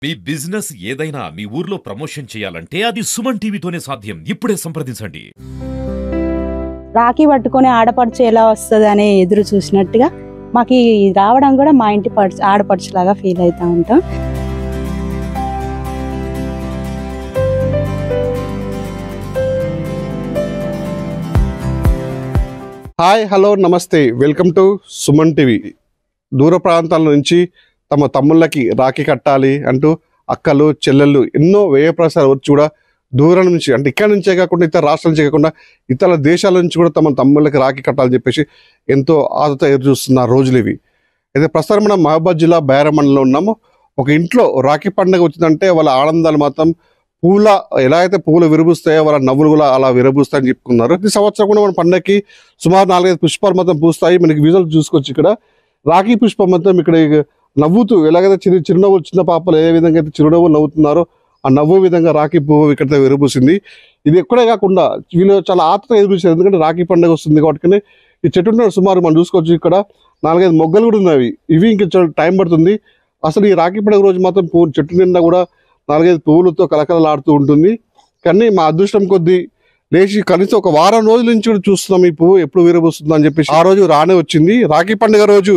మీ business ఏదైనా మీ ఊర్లో promotion చేయాలంటే అది సుమన్ టీవీతోనే సాధ్యం. ఇప్పుడే సంప్రదించండి. రాఖీ పట్టుకొని ఆడపడుచు ఎలా వస్తుంది అనే ఎదురు చూసినట్టుగా మాకు రావడం కూడా మా ఇంటి ఆడపడుచులాగా ఫీల్ అవుతూ ఉంటాం. హాయ్, హలో, నమస్తే, వెల్కమ్ టు సుమన్ టీవీ. దూర ప్రాంతాల నుంచి తమ తమ్ముళ్ళకి రాఖీ కట్టాలి అంటూ అక్కలు చెల్లెళ్ళు ఎన్నో వ్యయ ప్రసారాలు వచ్చి కూడా దూరం నుంచి, అంటే ఇక్కడ నుంచే కాకుండా ఇతర రాష్ట్రాల నుంచి కాకుండా ఇతర దేశాల నుంచి కూడా తమ తమ్ముళ్ళకి రాఖీ కట్టాలని చెప్పేసి ఎంతో ఆతృత ఎదురు చూస్తున్న రోజులు ఇవి. అయితే ప్రస్తుతం మనం మహబూబాబాద్ జిల్లా బేరం మండలంలో ఉన్నాము. ఒక ఇంట్లో రాఖీ పండుగ వచ్చిందంటే వాళ్ళ ఆనందాలు మాత్రం ఎలా అయితే పూలు విరబూస్తాయో వాళ్ళ నవ్వులు కూడా అలా విరబూస్తాయని చెప్పుకున్నారు. ప్రతి సంవత్సరం కూడా మన పండగకి సుమారు 4-5 పుష్పాలు మాత్రం పూస్తాయి. మనకి విజువల్ చూసుకోవచ్చు. ఇక్కడ రాఖీ పుష్పం మొత్తం ఇక్కడ నవ్వుతూ ఎలాగైతే చిరునవ్వులు, చిన్న పాపలు ఏ విధంగా అయితే చిరునవ్వులు నవ్వుతున్నారో ఆ నవ్వు విధంగా రాఖీ పువ్వు ఇక్కడ విరబూసింది. ఇది ఎక్కడే కాకుండా వీళ్ళు చాలా ఆతృత ఎదురుస్తారు. ఎందుకంటే రాఖీ పండుగ వస్తుంది కాబట్టి ఈ చెట్టు సుమారు మనం చూసుకోవచ్చు. ఇక్కడ 4-5 మొగ్గలు కూడా ఉన్నాయి. ఇవి ఇంకా టైం పడుతుంది. అసలు ఈ రాఖీ పండుగ రోజు మాత్రం చెట్టు నిండా కూడా 4-5 పువ్వులతో కలకలలాడుతూ ఉంటుంది. కానీ మా అదృష్టం కొద్దీ లేచి కనీసం ఒక వారం రోజుల నుంచి కూడా చూస్తున్నాం ఈ పువ్వు ఎప్పుడు విరబోస్తుందో అని చెప్పేసి ఆ రోజు రానే వచ్చింది. రాఖీ పండుగ రోజు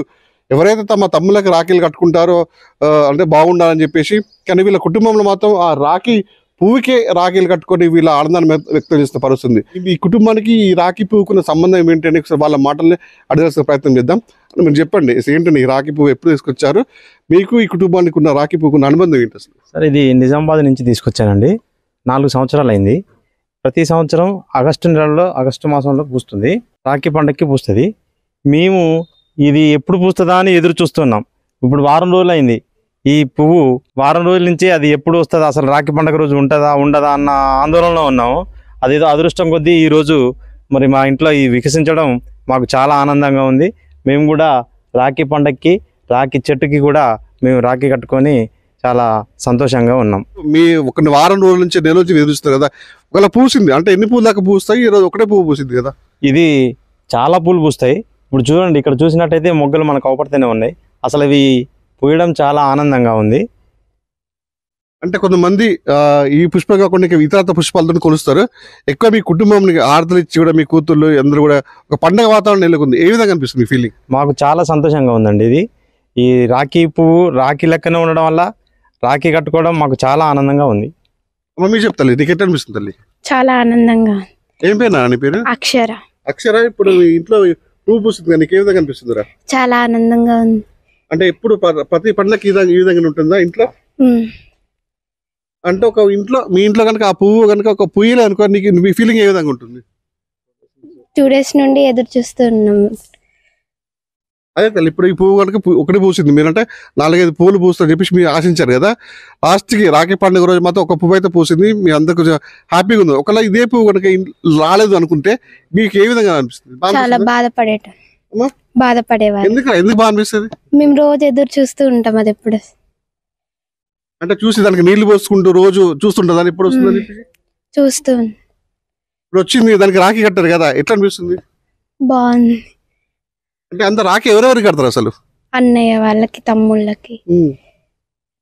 ఎవరైతే తమ తమ్ముళ్ళకి రాఖీలు కట్టుకుంటారో అంటే బాగుండాలని చెప్పేసి, కానీ వీళ్ళ కుటుంబంలో మాత్రం ఆ రాఖీ పువ్వుకే రాఖీలు కట్టుకొని వీళ్ళ ఆనందాన్ని వ్యక్తం చేస్తున్న పరుస్తుంది. ఈ కుటుంబానికి ఈ రాఖీ పువ్వుకున్న సంబంధం ఏంటని వాళ్ళ మాటల్ని అడగాల్సిన ప్రయత్నం చేద్దాం. మీరు చెప్పండి, ఏంటండి ఈ రాఖీ పువ్వు ఎప్పుడు తీసుకొచ్చారు? మీకు ఈ కుటుంబానికి ఉన్న రాఖీ పువ్వుకున్న అనుబంధం ఏంటి అసలు? సార్, ఇది నిజామాబాద్ నుంచి తీసుకొచ్చానండి. 4 సంవత్సరాలు అయింది. ప్రతి సంవత్సరం ఆగస్టు మాసంలో పూస్తుంది. రాఖీ పండగకి పూస్తుంది. మేము ఇది ఎప్పుడు పూస్తుందా అని ఎదురు చూస్తున్నాం. ఇప్పుడు వారం రోజులు అయింది. ఈ పువ్వు వారం రోజుల నుంచి అది ఎప్పుడు వస్తుంది, అసలు రాఖీ పండగ రోజు ఉంటుందా ఉండదా అన్న ఆందోళనలో ఉన్నాము. అదేదో అదృష్టం కొద్దీ ఈరోజు మరి మా ఇంట్లో ఈ వికసించడం మాకు చాలా ఆనందంగా ఉంది. మేము కూడా రాఖీ పండగకి, రాఖీ చెట్టుకి కూడా మేము రాఖీ కట్టుకొని చాలా సంతోషంగా ఉన్నాం. మీ ఒక వారం రోజుల నుంచి నెల నుంచి ఎదురుస్తారు కదా, ఒకవేళ పూసింది అంటే ఎన్ని పూలు దాకా పూస్తాయి? ఈరోజు ఒకటే పువ్వు పూసింది కదా. ఇది చాలా పూలు పూస్తాయి. ఇప్పుడు చూడండి, ఇక్కడ చూసినట్టయితే మొగ్గలు మనకు అవపడుతూనే ఉన్నాయి. అసలు ఇవి పూయడం చాలా ఆనందంగా ఉంది. అంటే కొంతమంది ఈ పుష్పం కాకుండా ఇతర పుష్పాలతో కొలుస్తారు. ఎక్కువ మీ కుటుంబం ఆర్తలు ఇచ్చి కూడా మీ కూతుళ్ళు అందరూ కూడా ఒక పండగ వాతావరణం నెలకొంది. ఏ విధంగా అనిపిస్తుంది మీ ఫీలింగ్? మాకు చాలా సంతోషంగా ఉందండి. ఇది ఈ రాఖీ పువ్వు రాఖీ లెక్కనే ఉండడం వల్ల రాఖీ కట్టుకోవడం మాకు చాలా ఆనందంగా ఉంది. మమ్మీ చెప్తాలి, నీకు ఎట్లా అనిపిస్తుంది తల్లి? చాలా ఆనందంగా. ఏం పేరు నీ పేరు? అక్షర. అక్షర, ఇప్పుడు ఇంట్లో పువ్వు పూస్తుంది, నీకు ఏ విధంగా అనిపిస్తుందిరా? చాలా ఆనందంగా ఉంది. అంటే ఎప్పుడు ప్రతి పండగకి ఈ విధంగా ఉంటుందా ఇంట్లో? అంటే ఒక ఇంట్లో మీ ఇంట్లో కనుక ఆ పువ్వు కనుక ఒక పుయ్యలే అనుకో, నీకు మీ ఫీలింగ్ ఏ విధంగా ఉంటుంది? 2 days నుండి ఎదురు చూస్తున్నాం. అదే తల్లి, ఇప్పుడు ఈ పువ్వు కనుక ఒకటి పూసింది, మీరంటే 4-5 పువ్వులు పూస్తుందని చెప్పేసి మీరు ఆశించారు కదా. లాస్ట్కి రాఖీ పండుగ రోజు మాత్రం ఒక పువ్వు అయితే పూసింది, మీ అందరు కొంచెం హ్యాపీగా ఉంది. ఒకవేళ ఇదే పువ్వు కనుక రాలేదు అనుకుంటే మీకు ఏ విధంగా అనిపిస్తుంది? చాలా బాధపడేవారు. ఎందుకు బాగా అనిపిస్తుంది? మేము రోజు ఎదురు చూస్తూ ఉంటాం. అది ఎప్పుడు అంటే చూసి దానికి నీళ్లు పోసుకుంటూ రోజు చూస్తుంటా ఎప్పుడు వస్తుందని చూస్తూ ఇప్పుడు వచ్చింది, దానికి రాఖీ కట్టారు కదా, ఎట్లా అనిపిస్తుంది? బాగుంది. అంటే అంత రాఖీ ఎవరెవరికి కడతారు అసలు? అన్నయ్య వాళ్ళకి, తమ్ముళ్ళకి.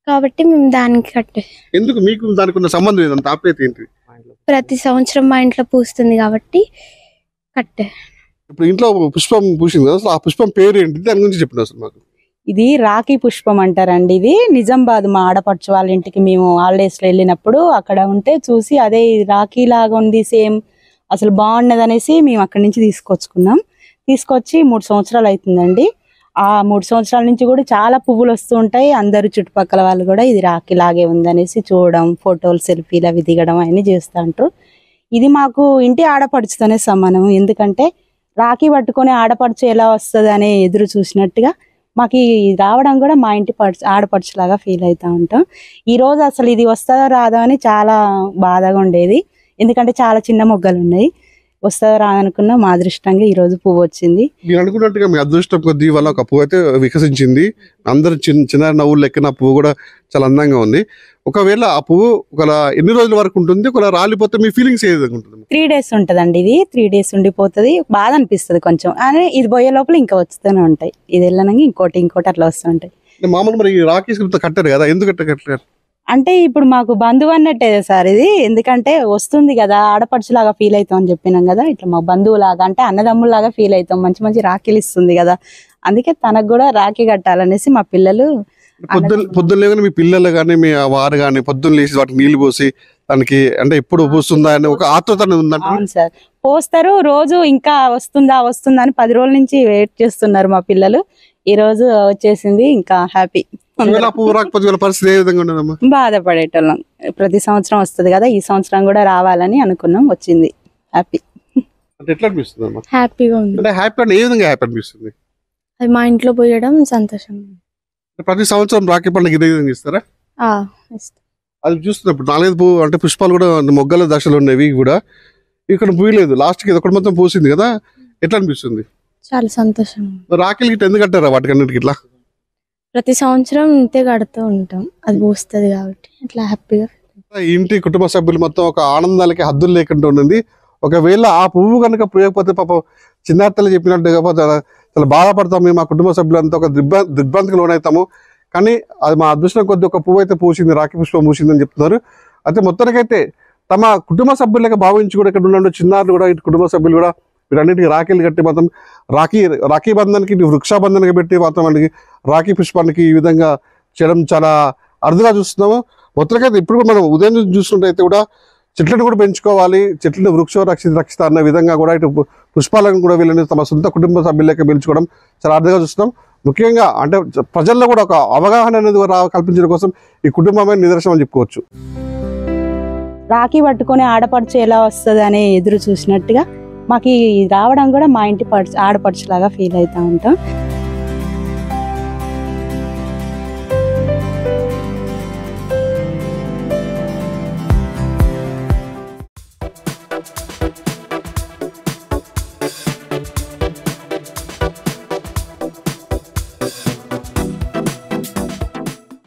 కాబట్టి మేము దానికి కట్టే. ఎందుకు మీకు దానికి ఉన్న సంబంధం ఏంటంత ఆప్యాయత ఏంటి? ప్రతి సంవత్సరం మా ఇంట్లో పూస్తుంది కాబట్టి కట్టే. ఇప్పుడు ఇంట్లో పుష్పం పూసింది కదా, ఆ పుష్పం పేరు ఏంటి, దాని గురించి చెప్పండి అసలు మాకు. ఇది రాఖీ పుష్పం అంటారండి. ఇది నిజామాబాద్ మా ఆడపడుచు వాళ్ళ ఇంటికి మేము హాలిడేస్లో వెళ్ళినప్పుడు అక్కడ ఉంటే చూసి అదే రాఖీ లాగా ఉంది, సేమ్ అసలు బాగున్నది అనేసి మేము అక్కడి నుంచి తీసుకొచ్చి 3 సంవత్సరాలు అవుతుందండి. ఆ 3 సంవత్సరాల నుంచి కూడా చాలా పువ్వులు వస్తూ ఉంటాయి. అందరు చుట్టుపక్కల వాళ్ళు కూడా ఇది రాఖీ లాగే ఉందనేసి చూడడం, ఫోటోలు, సెల్ఫీలు అవి దిగడం అవన్నీ చేస్తూ ఉంటారు. ఇది మాకు ఇంటి ఆడపడుచుతోనే సమానం. ఎందుకంటే రాఖీ పట్టుకొని ఆడపడుచు ఎలా వస్తుంది అనే ఎదురు చూసినట్టుగా మాకు రావడం కూడా మా ఇంటి ఆడపడుచులాగా ఫీల్ అవుతూ ఉంటాం. ఈరోజు అసలు ఇది వస్తుందో రాదో అని చాలా బాధగా ఉండేది. ఎందుకంటే చాలా చిన్న మొగ్గలు ఉన్నాయి. వస్తుందో రాదనుకున్నా మా అదృష్టంగా ఈ రోజు పువ్వు వచ్చింది. మీరు అనుకున్నట్టుగా మీ అదృష్టం కొద్ది వల్ల ఒక పువ్వు అయితే వికసించింది. అందరు చిన్న నవ్వులు లెక్కన పువ్వు కూడా చాలా అందంగా ఉంది. ఒకవేళ ఆ పువ్వు ఎన్ని రోజుల వరకు ఉంటుంది? ఒకవేళ రాలిపోతే మీ ఫీలింగ్స్ ఏ విధంగా ఉంటుంది? 3 days ఉంటదండి. ఇది 3 days ఉండిపోతుంది. బాధ అనిపిస్తుంది కొంచెం. అని ఇది పోయే లోపల ఇంకా వస్తూనే ఉంటాయి. ఇది వెళ్ళనంగా ఇంకోటి అట్లా వస్తూ ఉంటాయి. మామూలు మరి రాఖీ కట్టారు కదా, ఎందుకు కట్టారు? అంటే ఇప్పుడు మాకు బంధువు అన్నట్టే సార్ ఇది, ఎందుకంటే వస్తుంది కదా ఆడపడుచులాగా ఫీల్ అవుతాం అని చెప్పినాం కదా, ఇట్లా మా బంధువులాగా అంటే అన్నదమ్ములాగా ఫీల్ అవుతాం, మంచి మంచి రాఖీలు ఇస్తుంది కదా, అందుకే తనకు కూడా రాఖీ కట్టాలనేసి మా పిల్లలు పొద్దున్న లేగానే మీ పిల్లలు కానీ మీ వారు కానీ పొద్దున్న లేచి వాటికి నీళ్లు పోసి దానికి అంటే ఎప్పుడు పూస్తుందా అని ఒక ఆతృత అనేది ఉందంట. అవును సార్, పోస్తారు రోజు, ఇంకా వస్తుందా వస్తుందా అని 10 రోజుల నుంచి వెయిట్ చేస్తున్నారు మా పిల్లలు. ఈ రోజు వచ్చేసింది, ఇంకా హ్యాపీ. ఒకవేళ పువ్వు రాకపోతే వీళ్ళ పరిస్థితి ఏ విధంగా ఉండదమ్మా? బాధపడేటోళ్ళం, ప్రతి సంవత్సరం వస్తుంది కదా, ఈ సంవత్సరం కూడా రావాలని అనుకున్నాం, వచ్చింది, హ్యాపీ. అంటే ఎట్లా అనిపిస్తుంది అమ్మా? హ్యాపీగా ఉంది. అంటే హ్యాపీ అంటే ఏ విధంగా హ్యాపీ అనిపిస్తుంది? అది మా ఇంట్లో పోయడం సంతోషం. ప్రతి సంవత్సరం రాఖీ పండుగ ఇదే విధంగా ఇస్తారా? ఇష్టం. అది చూస్తున్నప్పుడు 4-5 పువ్వు అంటే పుష్పాలు కూడా మొగ్గల దశలో ఉండేవి కూడా ఇక్కడ పూయలేదు, లాస్ట్కి ఇది ఒకటి మొత్తం పూసింది కదా, ఎట్లా అనిపిస్తుంది? చాలా సంతోషం. రాఖీలు గిట్ట ఎందుకు కట్టారా వాటికన్నిటికి ఇట్లా? ప్రతి సంవత్సరం ఇంతే కడుతూ ఉంటాం, అది పూస్తుంది కాబట్టి అట్లా హ్యాపీగా. ఈ ఇంటి కుటుంబ సభ్యులు మొత్తం ఒక ఆనందాలకి హద్దులు లేకుండా ఉంది. ఒకవేళ ఆ పువ్వు కనుక పూయకపోతే పాపం చిన్నార్తలు చెప్పినట్టుగా చాలా బాధపడతాం మేము, మా కుటుంబ సభ్యులంతా ఒక దిగ్భ్రాంతికి లోనవుతాము. కానీ అది మా అదృష్టం కొద్ది ఒక పువ్వు అయితే పూసింది, రాఖీ పుష్పం పూసింది అని చెప్తున్నారు. అయితే మొత్తానికైతే తమ కుటుంబ సభ్యులుగా భావించి కూడా ఇక్కడ ఉన్న చిన్నారులు కూడా ఇటు కుటుంబ సభ్యులు కూడా వీటన్నిటికీ రాఖీలు కట్టి మాత్రం రాఖీ బంధానికి వృక్షాబంధనగా పెట్టి మాత్రం మనకి రాఖీ పుష్పానికి ఈ విధంగా చేయడం చాలా అరుదుగా చూస్తున్నాము. మొత్తానికైతే ఇప్పుడు కూడా మనం ఉదయం చూసుకుంటే కూడా చెట్లను కూడా పెంచుకోవాలి, చెట్లను వృక్షో రక్షిత అన్న విధంగా కూడా ఇటు పుష్పాలను కూడా వీళ్ళని తమ సొంత కుటుంబ సభ్యులకి పెంచుకోవడం చాలా అరుదుగా చూస్తున్నాం. ముఖ్యంగా అంటే ప్రజల్లో కూడా ఒక అవగాహన అనేది కల్పించడం కోసం ఈ కుటుంబమే నిదర్శనం అని చెప్పుకోవచ్చు. రాఖీ పట్టుకొని ఆడపడుచు ఎలా వస్తుంది అని ఎదురు చూసినట్టుగా మాకు రావడం కూడా మా ఇంటి ఆడపడుచులాగా ఫీల్ అవుతూ ఉంటాం.